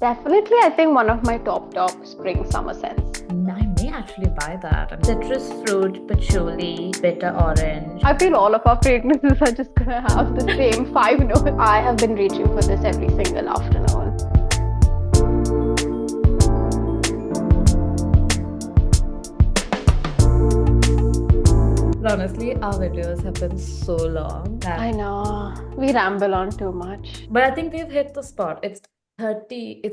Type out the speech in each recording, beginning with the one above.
Definitely, I think one of my top spring summer scents. I may actually buy that. Citrus fruit, patchouli, bitter orange. I feel all of our fragrances are just gonna have the same five notes. I have been reaching for this every single afternoon. Honestly, our videos have been so long I that, know we ramble on too much. but I think we've hit the spot. It's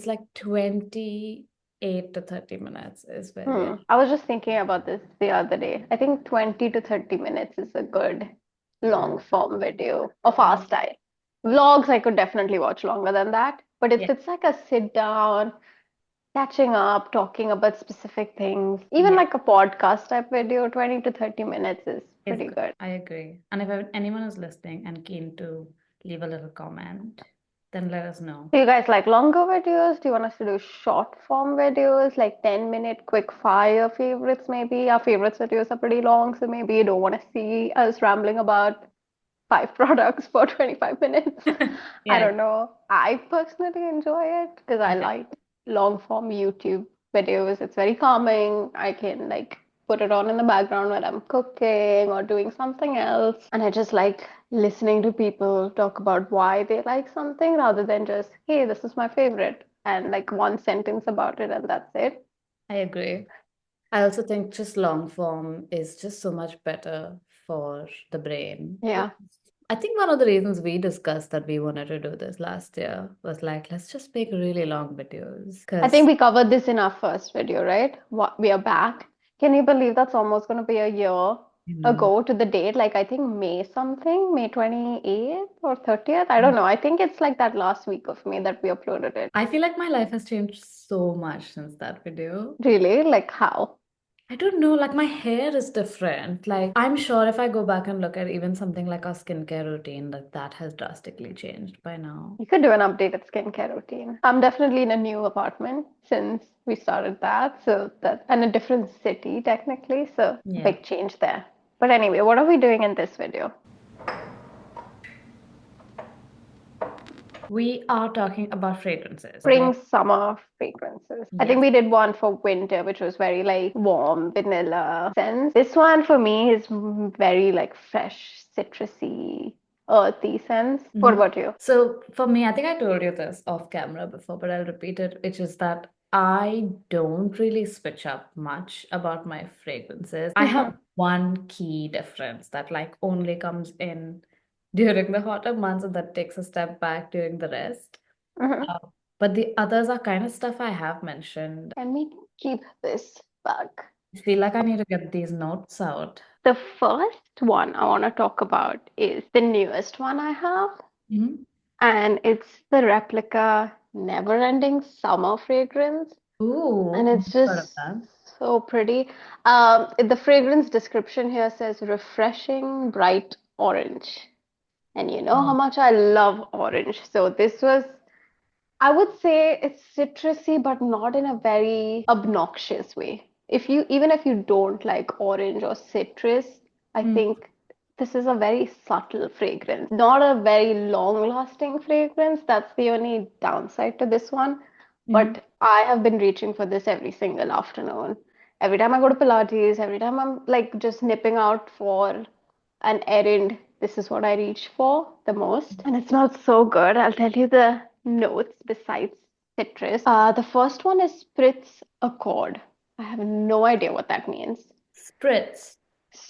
like 28 to 30 minutes is where we are. I was just thinking about this the other day. I think 20 to 30 minutes is a good long form video of our style. Vlogs, I could definitely watch longer than that. But if Yeah, it's like a sit down, catching up, talking about specific things, even yeah, like a podcast type video, 20 to 30 minutes is it's pretty good. good. I agree. And if anyone is listening and keen to leave a little comment, then let us know. Do you guys like longer videos? Do you want us to do short form videos, like 10-minute quick fire favorites maybe? Our favorites videos are pretty long, so maybe you don't want to see us rambling about five products for 25 minutes. I Yeah, don't know. I personally enjoy it because I yeah. like long form YouTube videos. It's very calming. I can like put it on in the background when I'm cooking or doing something else. And I just like listening to people talk about why they like something rather than just, hey, this is my favorite, and like one sentence about it and that's it. I agree. I also think just long form is just so much better for the brain. Yeah. I think one of the reasons we discussed that we wanted to do this last year was like, let's just make really long videos. I think Because, we covered this in our first video, right? What, we are back. Can you believe that's almost going to be a year you know, ago to the date? Like, I think May something, May 28th or 30th. I don't know. I think it's like that last week of May that we uploaded it. I feel like my life has changed so much since that video. Really? Like, how? I don't know, like my hair is different. Like, I'm sure if I go back and look at even something like our skincare routine, that has drastically changed by now. You could do an updated skincare routine. I'm definitely in a new apartment since we started that. So that, and a different city technically. So Yeah. big change there. But anyway, what are we doing in this video? We are talking about fragrances. Spring summer fragrances. I think Yes. we did one for winter, which was very like warm vanilla scents. This one for me is very like fresh, citrusy, earthy scents. What Mhm. about you? So for me, I think I told you this off camera before, but I'll repeat it, which is that I don't really switch up much about my fragrances. I Hmm. have one key difference that like only comes in during the hotter months and that takes a step back during the rest. Hmm. Uh, but the others are kind of stuff I have mentioned. Let me keep this back. I feel like I need to get these notes out. The first one I want to talk about is the newest one I have, Mhm. and it's the Replica Never Ending Summer fragrance. And Ooh, it's never heard of just that. so pretty. The fragrance description here says refreshing bright orange. And you know how Oh. much I love orange. So this was, I would say it's citrusy, but not in a very obnoxious way. If you, even if you don't like orange or citrus, I Mm. think this is a very subtle fragrance, not a very long-lasting fragrance. That's the only downside to this one. Mhm. But I have been reaching for this every single afternoon. Every time I go to Pilates, every time I'm like just nipping out for an errand, this is what I reach for the most. And it smells so good. I'll tell you the notes besides citrus. The first one is Spritz Accord. I have no idea what that means. Spritz.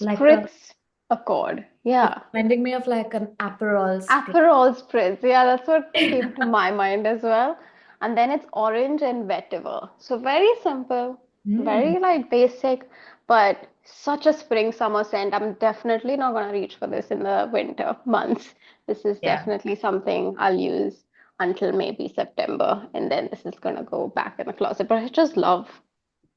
Like Spritz Accord. it's Yeah. reminding me of like an Aperol spritz. Aperol Spritz. Yeah, that's what came to my mind as well. And then it's orange and vetiver. So very simple, Mm, very like basic, but such a spring summer scent. I'm definitely not gonna reach for this in the winter months. This is yeah. definitely something I'll use until maybe September, and then this is gonna go back in the closet. But I just love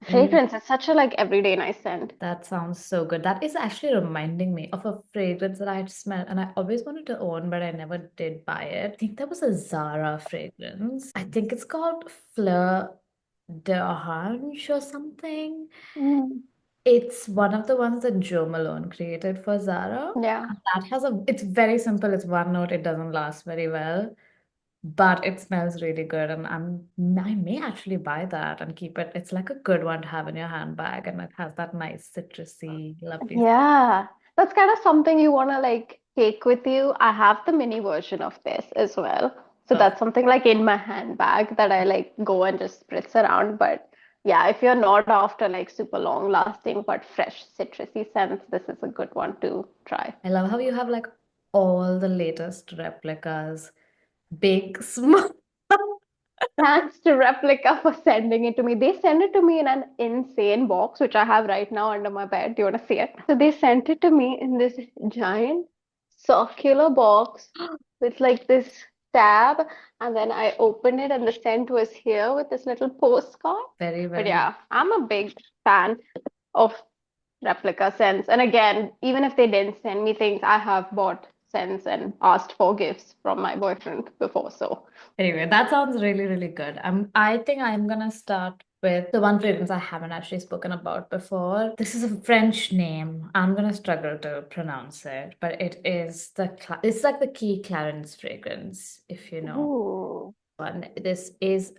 Mm, fragrance. It's such a like everyday nice scent. that sounds so good. That is actually reminding me of a fragrance that I had smelled and I always wanted to own, but I never did buy it. I think there was a Zara fragrance. I think it's called Fleur d'Orange or something. Mm. It's one of the ones that Joe Malone created for Zara. Yeah. And that has it's very simple. It's one note. It doesn't last very well. but it smells really good, and I may actually buy that and keep it. It's like a good one to have in your handbag, and it has that nice citrusy, lovely. Yeah, that's kind of something you want to like take with you. I have the mini version of this as well. So Oh, that's something like in my handbag that I like go and just spritz around. But yeah, if you're not after like super long lasting but fresh citrusy scents, this is a good one to try. I love how you have like all the latest replicas, big, small. Thanks to Replica for sending it to me. They sent it to me in an insane box, which I have right now under my bed. Do you want to see it? So they sent it to me in this giant circular box with like this tab, and then I opened it, and the scent was here with this little postcard. Very, But very. yeah, I'm a big fan of Replica scents. And again, even if they didn't send me things, I have bought scents and asked for gifts from my boyfriend before. So, Anyway, that sounds really, really good. I think I'm gonna start with the one fragrance I haven't actually spoken about before. This is a French name. I'm gonna struggle to pronounce it, but it's like the key Clarins fragrance, if you know ooh. one. This is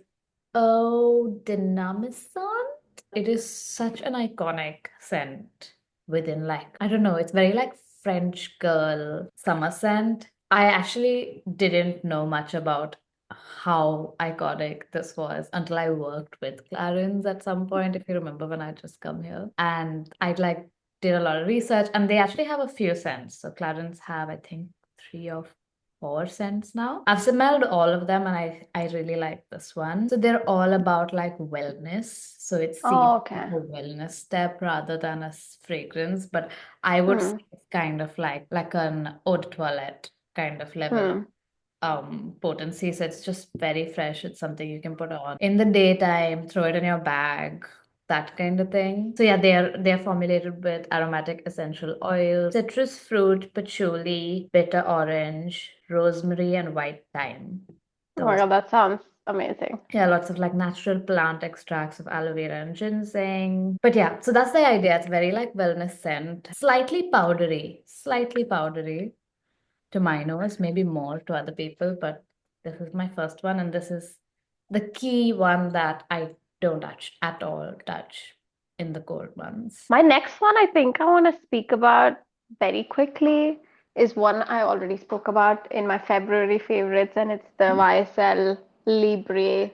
Eau Dynamisante. It is such an iconic scent within like, I don't know, it's very like French girl summer scent. I actually didn't know much about how iconic this was until I worked with Clarins at some point, if you remember when I just come here. And I like did a lot of research, and they actually have a few scents. So Clarins have, I think, 3 or 4 scents now. I've smelled all of them, and I really like this one. So they're all about like wellness. So it's seen Oh, as okay. a wellness step rather than a fragrance. But I would say Hmm. it's kind of like an eau de toilette kind of level Hmm. potency. So it's just very fresh. It's something you can put on in the daytime, throw it in your bag, that kind of thing. So yeah, they're formulated with aromatic essential oils, citrus fruit, patchouli, bitter orange, rosemary, and white thyme. Oh my Those. God, that sounds amazing. Yeah, lots of like natural plant extracts of aloe vera and ginseng. But yeah, so that's the idea. It's very like wellness scent, slightly powdery to my nose, maybe more to other people, but this is my first one, and this is the key one that I don't touch at all touch in the cold ones. My next one, I think I want to speak about very quickly, is one I already spoke about in my February favorites, and it's the YSL Libre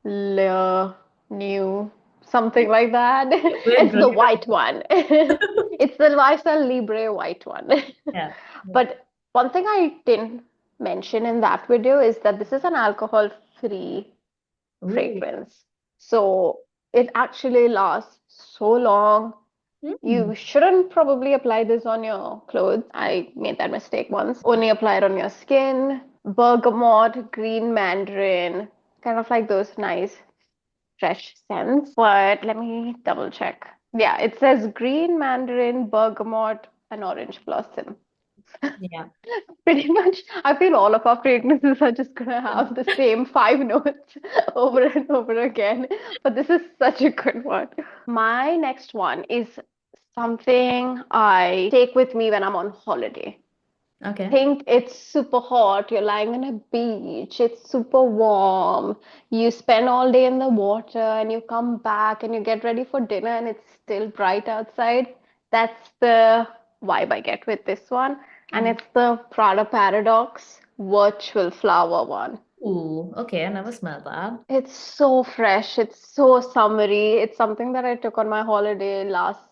Le New, something like that. We're It's the brilliant. white one. It's the YSL Libre white one. Yeah. But one thing I didn't mention in that video is that this is an alcohol-free Ooh. fragrance. So it actually lasts so long. Mm. You shouldn't probably apply this on your clothes. I made that mistake once. Only apply it on your skin. Bergamot, green mandarin, kind of like those nice fresh scents. But let me double check. Yeah, it says green mandarin, bergamot, and orange blossom. Yeah. Pretty much, I feel all of our fragrances are just gonna have the same 5 notes over and over again. But this is such a good one. My next one is something I take with me when I'm on holiday. Okay. Think it's super hot, you're lying on a beach, it's super warm, you spend all day in the water and you come back and you get ready for dinner and it's still bright outside. That's the vibe I get with this one. And Mm. it's the Prada Paradoxe virtual flower one. Ooh, okay. I never smelled that. It's so fresh, it's so summery. It's something that I took on my holiday last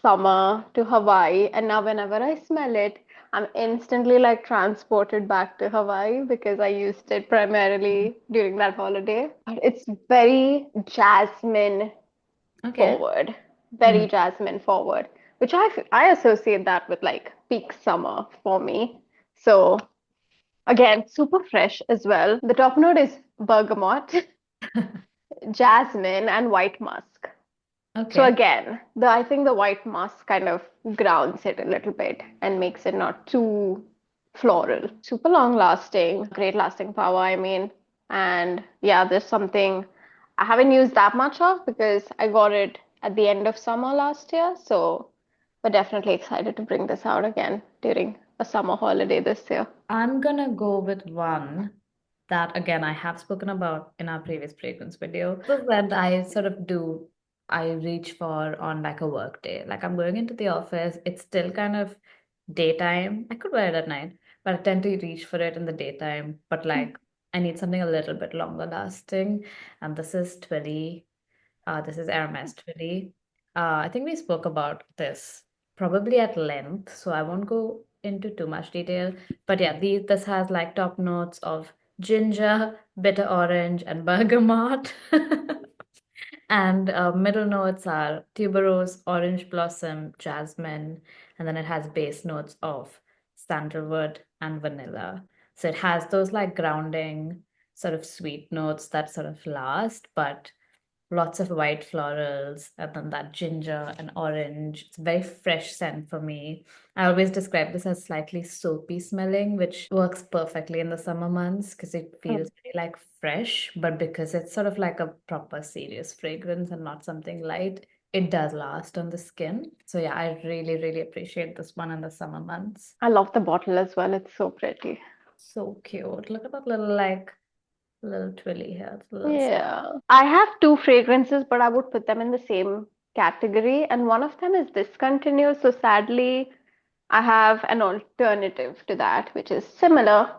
summer to Hawaii, and now whenever I smell it, I'm instantly like transported back to Hawaii because I used it primarily during that holiday. But it's very jasmine Okay. forward, Mm. very jasmine forward, which I associate that with like peak summer for me. So again, super fresh as well. The top note is bergamot, jasmine, and white musk. So Okay. again, I think the white musk kind of grounds it a little bit and makes it not too floral. Super long lasting, great lasting power, I mean. And yeah, there's something I haven't used that much of because I got it at the end of summer last year. So we're definitely excited to bring this out again during a summer holiday this year. I'm gonna go with one that again I have spoken about in our previous fragrance video. So that I sort of do, I reach for on like a work day. Like I'm going into the office, it's still kind of daytime. I could wear it at night, but I tend to reach for it in the daytime. But like I need something a little bit longer lasting. And this is Twilly. This is Hermes Twilly. I think we spoke about this probably at length, so I won't go into too much detail. But yeah, this has like top notes of ginger, bitter orange, and bergamot. And middle notes are tuberose, orange blossom, jasmine, and then it has base notes of sandalwood and vanilla. So it has those like grounding sort of sweet notes that sort of last, but lots of white florals and then that ginger and orange. It's a very fresh scent for me. I always describe this as slightly soapy smelling, which works perfectly in the summer months because it feels very like fresh, but because it's sort of like a proper serious fragrance and not something light, it does last on the skin. So yeah, I really, really appreciate this one in the summer months. I love the bottle as well. It's so pretty. So cute. Look at that little like little twilly here. It's a little Yeah. I have two fragrances, but I would put them in the same category. And one of them is discontinued. So sadly, I have an alternative to that, which is similar.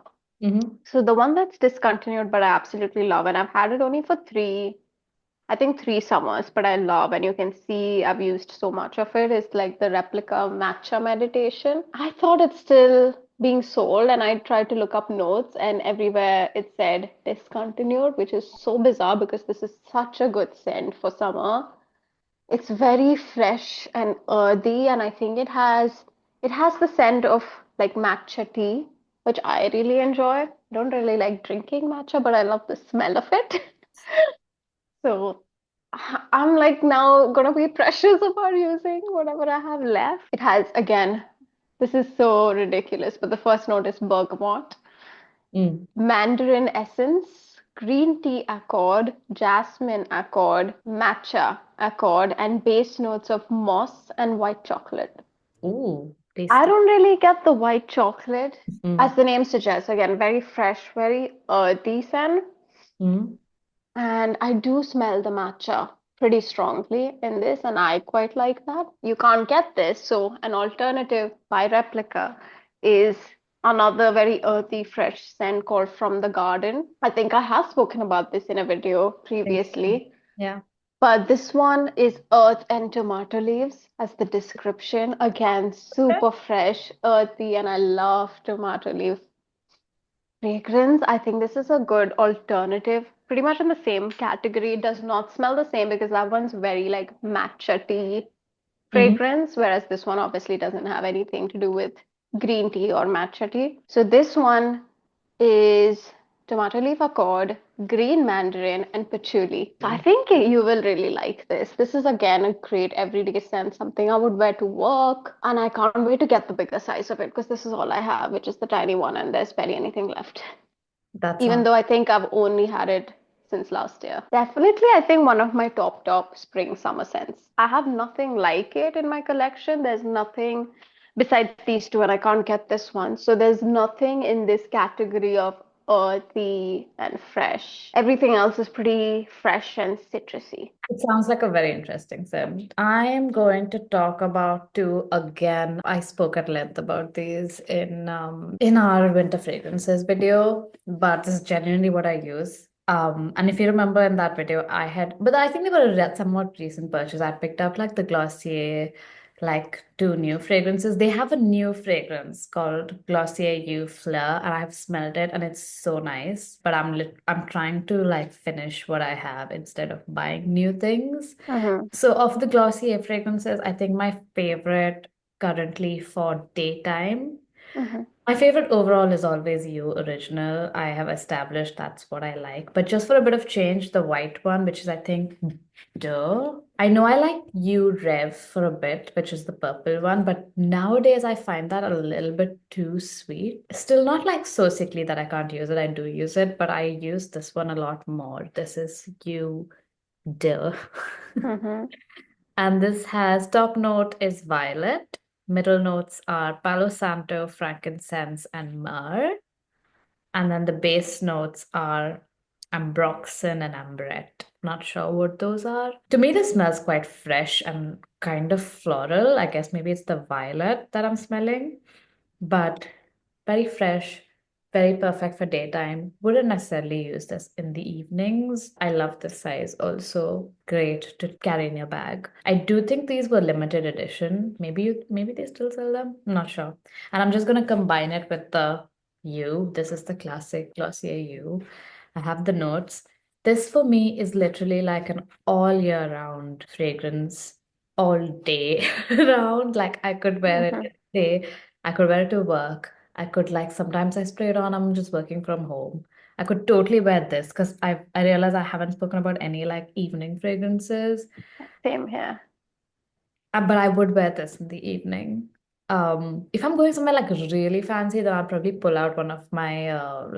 Mhm. So the one that's discontinued, but I absolutely love, and I've had it only for I think 3 summers, but I love, and you can see I've used so much of it, is like the replica matcha meditation. I thought it's still being sold, and I tried to look up notes, and everywhere it said discontinued, which is so bizarre because this is such a good scent for summer. It's very fresh and earthy, and I think it has the scent of like matcha tea, which I really enjoy. I don't really like drinking matcha, but I love the smell of it. So I'm like now gonna be precious about using whatever I have left. It has, again, this is so ridiculous, but the first note is bergamot, Mm. mandarin essence, green tea accord, jasmine accord, matcha accord, and base notes of moss and white chocolate. Ooh, I tasty. don't really get the white chocolate, Mm. as the name suggests. Again, very fresh, very earthy scent. Mm. And I do smell the matcha pretty strongly in this, and I quite like that. You can't get this, so an alternative by Replica is another very earthy, fresh scent called From the Garden. I think I have spoken about this in a video Think so. previously, Yeah. but this one is earth and tomato leaves as the description. Again, super fresh, earthy, and I love tomato leaf fragrance. I think this is a good alternative, pretty much in the same category. It does not smell the same because that one's very like matcha tea Hmm. fragrance, whereas this one obviously doesn't have anything to do with green tea or matcha tea. So this one is tomato leaf accord, green mandarin, and patchouli. So I think you will really like this. This is again a great everyday scent, something I would wear to work, and I can't wait to get the bigger size of it because this is all I have, which is the tiny one, and there's barely anything left. That Even sounds though I think I've only had it since last year. Definitely, I think one of my top spring summer scents. I have nothing like it in my collection. There's nothing besides these two, and I can't get this one. So there's nothing in this category of earthy and fresh. Everything else is pretty fresh and citrusy. It sounds like a very interesting scent. I am going to talk about two again. I spoke at length about these in our winter fragrances video, but this is genuinely what I use. And if you remember in that video, but I think they were a somewhat recent purchase. I picked up like the Glossier, like two new fragrances. They have a new fragrance called Glossier You Doux, and I've smelled it, and it's so nice. But I'm trying to like finish what I have instead of buying new things. Mm-hmm. So of the Glossier fragrances, I think my favorite currently for daytime. Mm-hmm. My favorite overall is always You Original. I have established that's what I like. But just for a bit of change, the white one, which is I think Duh. I know I like You Rev for a bit, which is the purple one, but nowadays I find that a little bit too sweet. Still not like so sickly that I can't use it. I do use it, but I use this one a lot more. This is You Duh. Mm-hmm. And this has top note is violet. Middle notes are Palo Santo, frankincense, and myrrh. And then the base notes are ambroxan and ambrette. Not sure what those are. To me, this smells quite fresh and kind of floral. I guess maybe it's the violet that I'm smelling, but very fresh, very perfect for daytime. Wouldn't necessarily use this in the evenings. I love this size also. Great to carry in your bag. I do think these were limited edition. Maybe they still sell them. I'm not sure. And I'm just gonna combine it with the You. This is the classic Glossier You. I have the notes. This for me is literally like an all year round fragrance, all day round. Like I could wear it Hmm. every day. I could wear it to work. I could like sometimes I spray it on, I'm just working from home. I could totally wear this because I realize I haven't spoken about any like evening fragrances. Same here. But I would wear this in the evening. If I'm going somewhere like really fancy, then I'll probably pull out one of my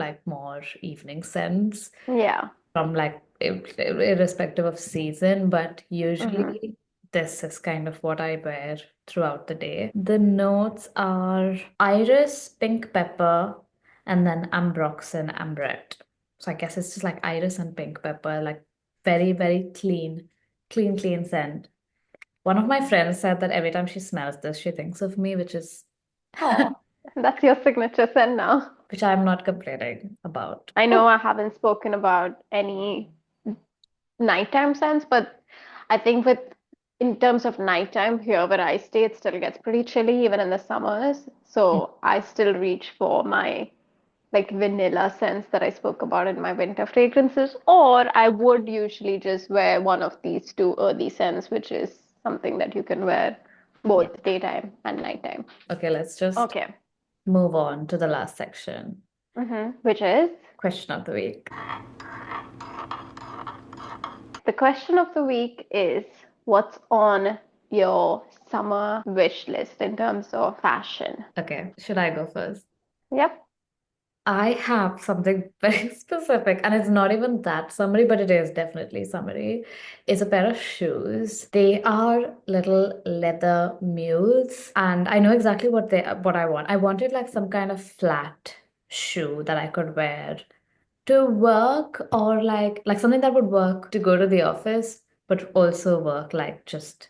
like more evening scents Yeah. from like irrespective of season, but Hmm. usually this is kind of what I wear throughout the day. The notes are iris, pink pepper, and then ambroxan, ambrette. So I guess it's just like iris and pink pepper, like very, very clean scent. One of my friends said that every time she smells this, she thinks of me, which is Oh, that's your signature scent now. which I'm not complaining about. I know Oh, I haven't spoken about any nighttime scents, but I think with in terms of nighttime here where I stay, it still gets pretty chilly even in the summers. So I still reach for my like vanilla scents that I spoke about in my winter fragrances, or I would usually just wear one of these two earthy scents, which is something that you can wear yeah. both daytime and nighttime. Okay, let's just Okay. move on to the last section. Which is Question of the week. the question of the week is what's on your summer wish list in terms of fashion? Okay, should I go first? Yep. I have something very specific, and it's not even that summary, but it is definitely summary. It's a pair of shoes. They are little leather mules, and I know exactly what I want. I wanted like some kind of flat shoe that I could wear to work or like something that would work to go to the office, but also work like just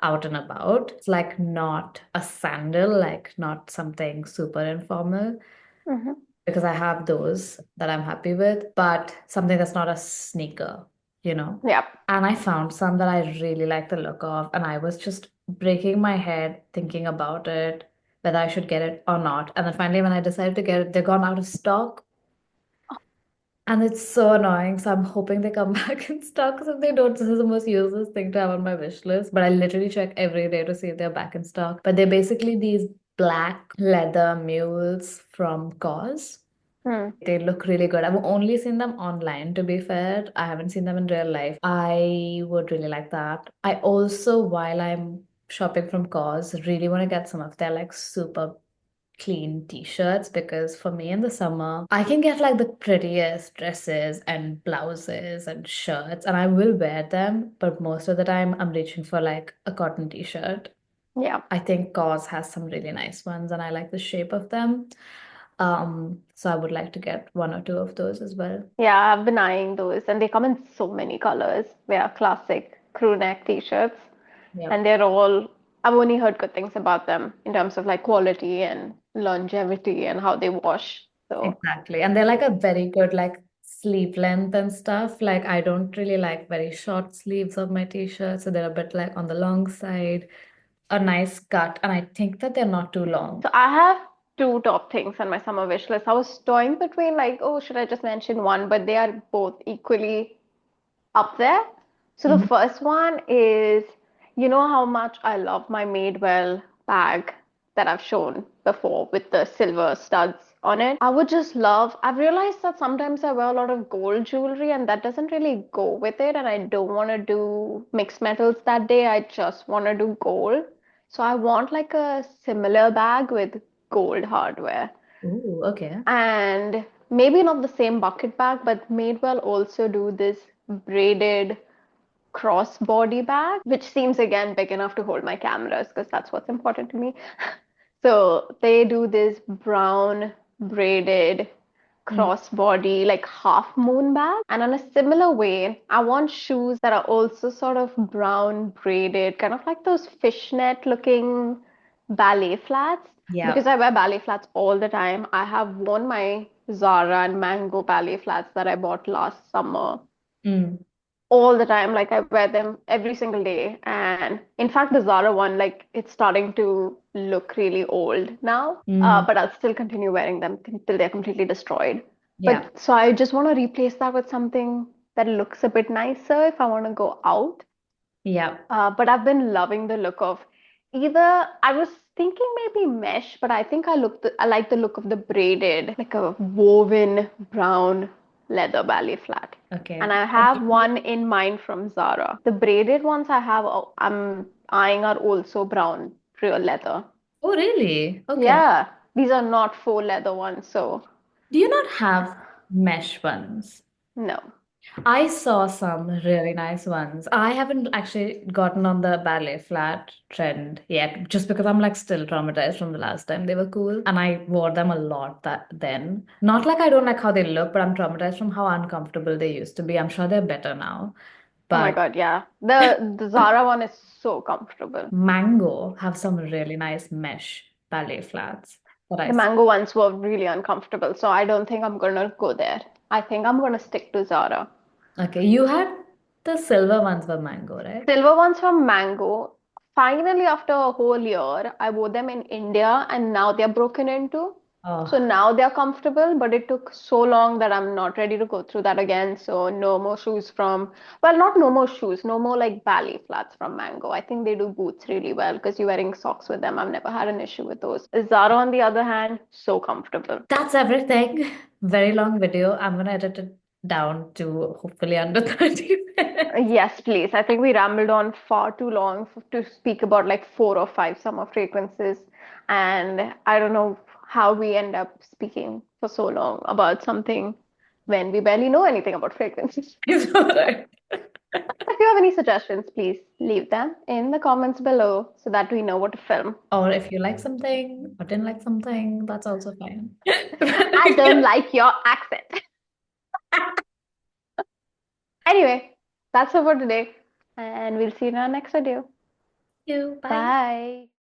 out and about. It's like not a sandal, like not something super informal Hmm. because I have those that I'm happy with, but something that's not a sneaker, you know? Yep. And I found some that I really like the look of, and I was just breaking my head thinking about it, whether I should get it or not. And then finally, when I decided to get it, they're gone out of stock. And it's so annoying. So I'm hoping they come back in stock. Because if they don't, this is the most useless thing to have on my wish list. But I literally check every day to see if they're back in stock. But they're basically these black leather mules from Cause. Hmm. They look really good. I've only seen them online, to be fair. I haven't seen them in real life. I would really like that. I also, while I'm shopping from Cause, really want to get some of their like super clean t-shirts because for me in the summer, I can get like the prettiest dresses and blouses and shirts and I will wear them, but most of the time I'm reaching for like a cotton t-shirt. Yeah. I think Cause has some really nice ones and I like the shape of them. So I would like to get one or two of those as well. Yeah, I've been eyeing those, and they come in so many colors. They are classic crew neck t-shirts, Yep. and they're all, I've only heard good things about them in terms of like quality and longevity and how they wash. So, Exactly. And they're like a very good like sleeve length and stuff. Like I don't really like very short sleeves of my t-shirts, so they're a bit like on the long side, a nice cut, and I think that they're not too long. so I have two top things on my summer wish list. I was toying between like, oh, should I just mention one? But they are both equally up there. So the Mhm. first one is, you know how much I love my Madewell bag that I've shown before with the silver studs on it. I would just love, I've realized that sometimes I wear a lot of gold jewelry and that doesn't really go with it, and I don't want to do mixed metals that day. I just want to do gold. So I want like a similar bag with gold hardware. Ooh, okay. And maybe not the same bucket bag, but Madewell also do this braided crossbody bag, which seems again big enough to hold my cameras because that's what's important to me. So they do this brown braided Mm. crossbody, like half moon bag. And in a similar way, I want shoes that are also sort of brown braided, kind of like those fishnet looking ballet flats. Yeah. Because I wear ballet flats all the time. I have worn my Zara and Mango ballet flats that I bought last summer Mm. all the time. Like I wear them every single day. And in fact, the Zara one, like it's starting to look really old now. Mm. But I'll still continue wearing them till they're completely destroyed. Yeah. But so I just want to replace that with something that looks a bit nicer if I want to go out. Yeah. But I've been loving the look of either I was thinking maybe mesh, but I think I like the look of the braided, like a woven brown leather ballet flat. And Okay. I have one in mind from Zara. The braided ones I'm eyeing are also brown real leather. Oh, really? Okay. Yeah, these are not faux leather ones, so Do you not have mesh ones? no. I saw some really nice ones. I haven't actually gotten on the ballet flat trend yet, just because I'm like still traumatized from the last time they were cool. And I wore them a lot that then. Not like I don't like how they look, but I'm traumatized from how uncomfortable they used to be. I'm sure they're better now. Oh my But God, yeah. The Zara one is so comfortable. Mango have some really nice mesh ballet flats that I The saw. mango ones were really uncomfortable, so I don't think I'm gonna go there. I think I'm gonna stick to Zara. Okay, you had the silver ones were mango, right? Silver ones from Mango. Finally, after a whole year, I wore them in India and now they're broken into. So Oh, now they're comfortable, but it took so long that I'm not ready to go through that again. So no more shoes from, well, not no more shoes, no more like ballet flats from Mango. I think they do boots really well because you're wearing socks with them. I've never had an issue with those. Zara, on the other hand, so comfortable. that's everything. Very long video. I'm gonna edit it down to hopefully under 30 minutes. Yes, please. I think we rambled on far too long to speak about like 4 or 5 summer fragrances. And I don't know how we end up speaking for so long about something when we barely know anything about fragrances. It's all right. If you have any suggestions, please leave them in the comments below so that we know what to film. Or if you like something or didn't like something, that's also fine. I don't like your accent. Anyway, that's it for today. And we'll see you in our next video. You, bye. Bye.